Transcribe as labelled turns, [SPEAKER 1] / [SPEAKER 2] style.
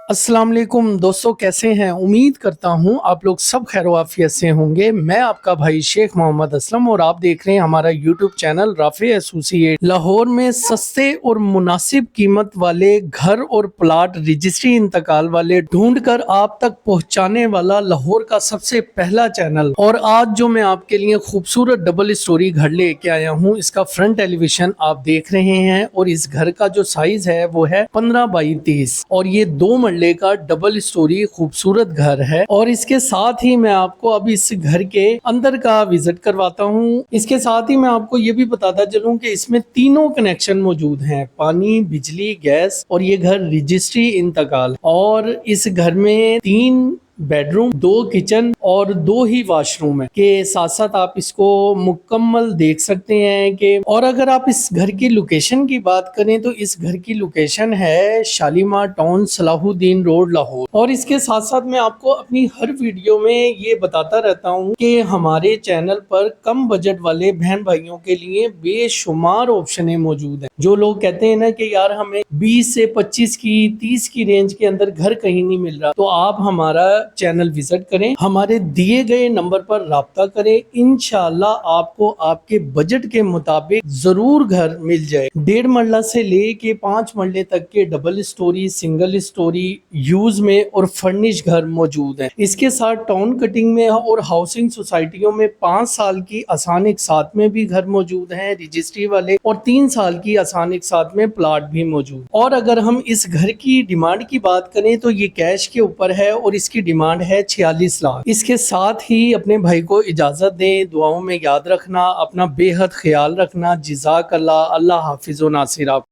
[SPEAKER 1] अस्सलाम वालेकुम दोस्तों, कैसे हैं? उम्मीद करता हूं आप लोग सब खैर आफियत से होंगे। मैं आपका भाई शेख मोहम्मद असलम और आप देख रहे हैं हमारा YouTube channel Rafe associate. Lahore में सस्ते और मुनासिब कीमत वाले घर और प्लाट रजिस्ट्री इंतकाल वाले ढूंढ कर आप तक पहुंचाने वाला लाहौर का सबसे पहला चैनल। और आज जो मैं आपके लिए खूबसूरत डबल स्टोरी घर लेके आया हूँ, इसका फ्रंट एलिवेशन आप देख रहे हैं और इस घर का जो साइज है वो है 15 बाई 30 और ये 2 मरले का डबल स्टोरी खूबसूरत घर है। और इसके साथ ही मैं आपको अब इस घर के अंदर का विजिट करवाता हूँ। इसके साथ ही मैं आपको ये भी बताता चलूं कि इसमें तीनों कनेक्शन मौजूद हैं, पानी, बिजली, गैस, और ये घर रजिस्ट्री इंतकाल। और इस घर में 3 बेडरूम, 2 किचन और 2 ही वॉशरूम है के साथ साथ आप इसको मुकम्मल देख सकते हैं कि। और अगर आप इस घर की लोकेशन की बात करें तो इस घर की लोकेशन है शालीमार टाउन, सलाहुद्दीन रोड, लाहौर। और इसके साथ साथ मैं आपको अपनी हर वीडियो में ये बताता रहता हूँ कि हमारे चैनल पर कम बजट वाले बहन भाइयों के लिए बेशुमार ऑप्शन मौजूद है। जो लोग कहते हैं ना कि यार हमें 20 से 25 की 30 की रेंज के अंदर घर कहीं नहीं मिल रहा, तो आप हमारा चैनल विजिट करें, हमारे दिए गए नंबर पर राब्ता करें। इंशाल्लाह आपको आपके बजट के मुताबिक जरूर घर मिल जाए। 1.5 मरला से लेके 5 मरले तक के double storey, single storey, use में और फर्निश घर मौजूद हैं। इसके साथ टाउन कटिंग में और हाउसिंग सोसाइटियों में 5 साल की आसान एक साथ में भी घर मौजूद हैं रजिस्ट्री वाले, और 3 साल की आसान एक साथ में प्लाट भी मौजूद। और अगर हम इस घर की डिमांड की बात करें तो ये कैश के ऊपर है और इसकी डिमांड है 46 लाख। इसके साथ ही अपने भाई को इजाजत दें, दुआओं में याद रखना, अपना बेहद ख्याल रखना। जज़ाकल्लाह। अल्लाह हाफिज़ व नासिर। आप